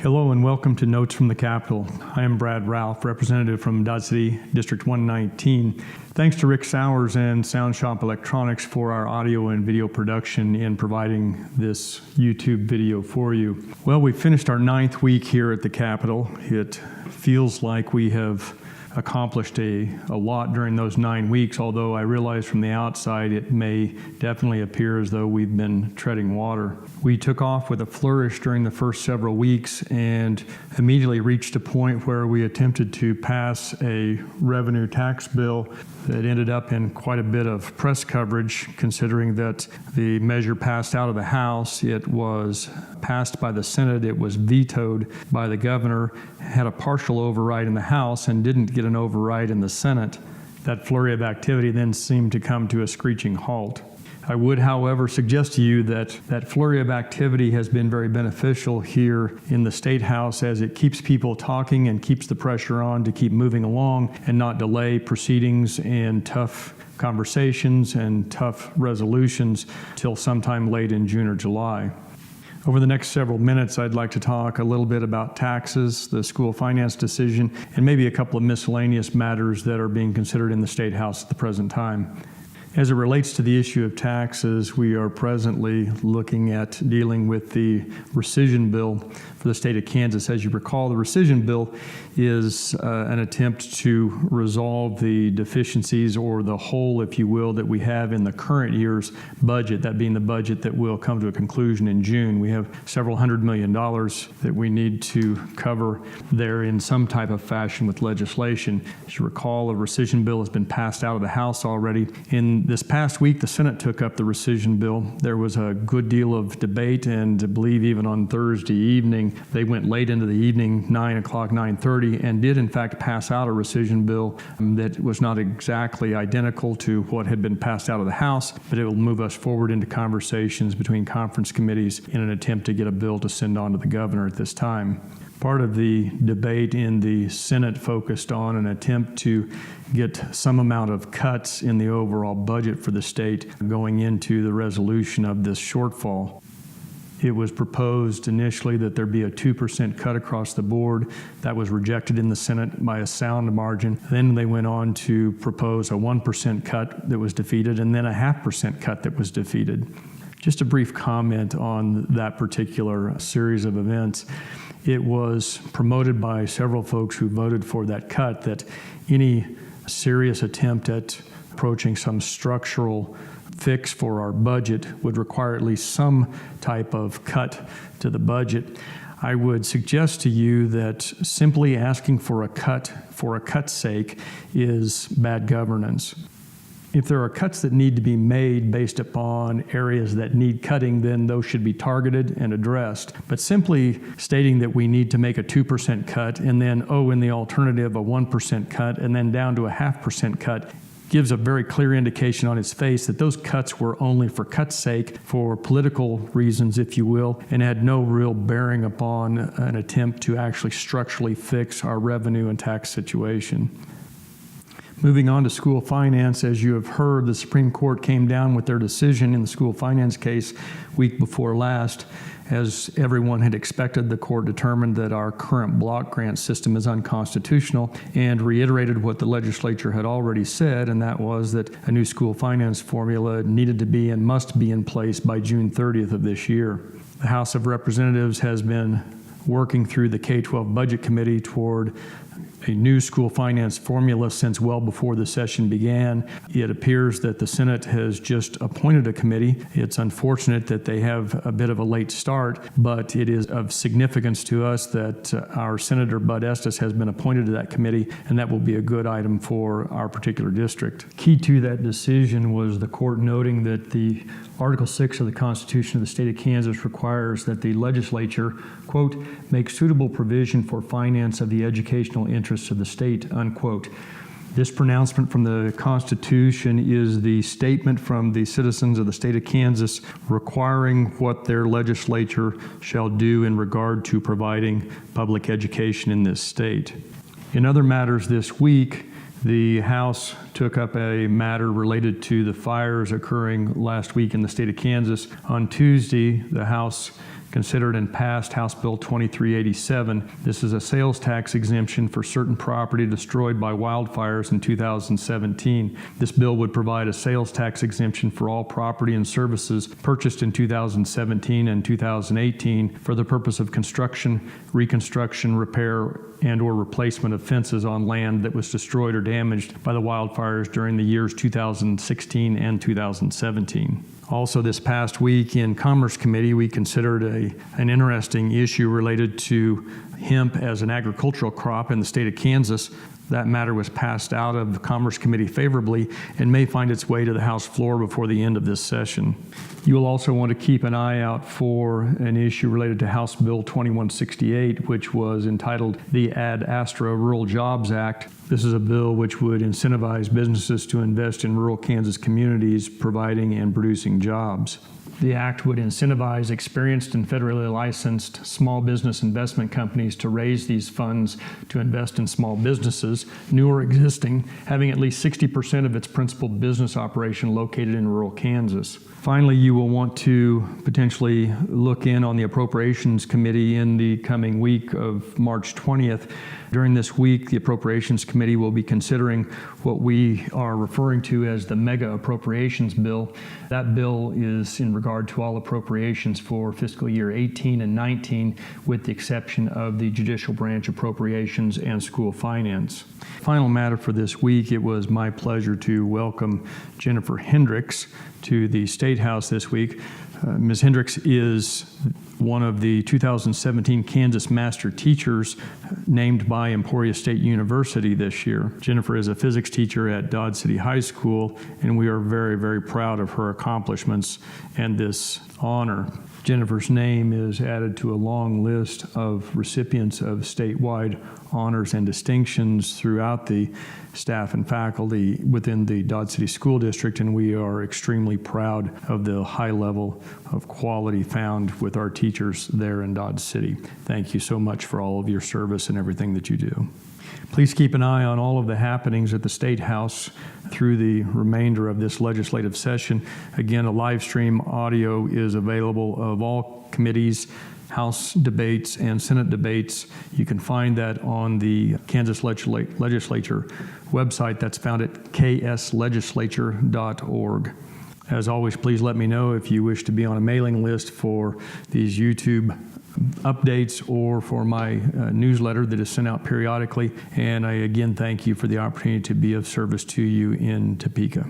Hello and welcome to Notes from the Capitol. I am Brad Ralph, representative from Dodge City District 119. Thanks to Rick Sowers and Sound Shop Electronics for our audio and video production in providing this YouTube video for you. Well, we finished our 9th week here at the Capitol. It feels like we have accomplished a lot during those 9 weeks, although I realize from the outside it may definitely appear as though we've been treading water. We took off with a flourish during the first several weeks and immediately reached a point where we attempted to pass a revenue tax bill that ended up in quite a bit of press coverage, considering that the measure passed out of the House, it was passed by the Senate, it was vetoed by the governor, had a partial override in the House, and didn't get an override in the Senate. That flurry of activity then seemed to come to a screeching halt. I would, however, suggest to you that that flurry of activity has been very beneficial here in the State House, as it keeps people talking and keeps the pressure on to keep moving along and not delay proceedings and tough conversations and tough resolutions till sometime late in June or July. Over the next several minutes, I'd like to talk a little bit about taxes, the school finance decision, and maybe a couple of miscellaneous matters that are being considered in the State House at the present time. As it relates to the issue of taxes, we are presently looking at dealing with the rescission bill for the state of Kansas. As you recall, the rescission bill is an attempt to resolve the deficiencies, or the hole, if you will, that we have in the current year's budget, that being the budget that will come to a conclusion in June. We have several $100 million that we need to cover there in some type of fashion with legislation. As you recall, a rescission bill has been passed out of the House already. In this past week, the Senate took up the rescission bill. There was a good deal of debate, and I believe even on Thursday evening, they went late into the evening, 9 o'clock, 9:30, and did in fact pass out a rescission bill that was not exactly identical to what had been passed out of the House, but it will move us forward into conversations between conference committees in an attempt to get a bill to send on to the governor at this time. Part of the debate in the Senate focused on an attempt to get some amount of cuts in the overall budget for the state going into the resolution of this shortfall. It was proposed initially that there be a 2% cut across the board. That was rejected in the Senate by a sound margin. Then they went on to propose a 1% cut that was defeated, and then a 0.5% cut that was defeated. Just a brief comment on that particular series of events. It was promoted by several folks who voted for that cut that any serious attempt at approaching some structural fix for our budget would require at least some type of cut to the budget. I would suggest to you that simply asking for a cut for a cut's sake is bad governance. If there are cuts that need to be made based upon areas that need cutting, then those should be targeted and addressed. But simply stating that we need to make a 2% cut and then, in the alternative, a 1% cut and then down to a 0.5% cut gives a very clear indication on its face that those cuts were only for cut's sake, for political reasons, if you will, and had no real bearing upon an attempt to actually structurally fix our revenue and tax situation. Moving on to school finance, as you have heard, the Supreme Court came down with their decision in the school finance case week before last. As everyone had expected, the court determined that our current block grant system is unconstitutional and reiterated what the legislature had already said, and that was that a new school finance formula needed to be and must be in place by June 30th of this year. The House of Representatives has been working through the K-12 Budget Committee toward a new school finance formula since well before the session began. It appears that the Senate has just appointed a committee. It's unfortunate that they have a bit of a late start, but it is of significance to us that our Senator Bud Estes has been appointed to that committee, and that will be a good item for our particular district. Key to that decision was the court noting that the Article 6 of the Constitution of the State of Kansas requires that the legislature, quote, make suitable provision for finance of the educational interests of the state, unquote. This pronouncement from the Constitution is the statement from the citizens of the state of Kansas requiring what their legislature shall do in regard to providing public education in this state. In other matters this week, the House took up a matter related to the fires occurring last week in the state of Kansas. On Tuesday, the House considered and passed House Bill 2387. This is a sales tax exemption for certain property destroyed by wildfires in 2017. This bill would provide a sales tax exemption for all property and services purchased in 2017 and 2018 for the purpose of construction, reconstruction, repair, and/or replacement of fences on land that was destroyed or damaged by the wildfires during the years 2016 and 2017. Also, this past week in Commerce Committee, we considered an interesting issue related to hemp as an agricultural crop in the state of Kansas. That matter was passed out of the Commerce Committee favorably and may find its way to the House floor before the end of this session. You will also want to keep an eye out for an issue related to House Bill 2168, which was entitled the Ad Astra Rural Jobs Act. This is a bill which would incentivize businesses to invest in rural Kansas communities, providing and producing jobs. The act would incentivize experienced and federally licensed small business investment companies to raise these funds to invest in small businesses, new or existing, having at least 60% of its principal business operation located in rural Kansas. Finally, you will want to potentially look in on the Appropriations Committee in the coming week of March 20th. During this week, the Appropriations Committee will be considering what we are referring to as the Mega Appropriations Bill. That bill is in regard to all appropriations for fiscal year 18 and 19, with the exception of the Judicial Branch appropriations and school finance. Final matter for this week, it was my pleasure to welcome Jennifer Hendricks to the State House this week. Ms. Hendricks is one of the 2017 Kansas Master Teachers named by Emporia State University this year. Jennifer is a physics teacher at Dodge City High School, and we are very, very proud of her accomplishments and this honor. Jennifer's name is added to a long list of recipients of statewide honors and distinctions throughout the staff and faculty within the Dodge City School District, and we are extremely proud of the high level of quality found with our teachers there in Dodge City. Thank you so much for all of your service and everything that you do. Please keep an eye on all of the happenings at the State House through the remainder of this legislative session. Again, a live stream audio is available of all committees, House debates, and Senate debates. You can find that on the Kansas Legislature website that's found at kslegislature.org. As always, please let me know if you wish to be on a mailing list for these YouTube updates or for my newsletter that is sent out periodically. And I again thank you for the opportunity to be of service to you in Topeka.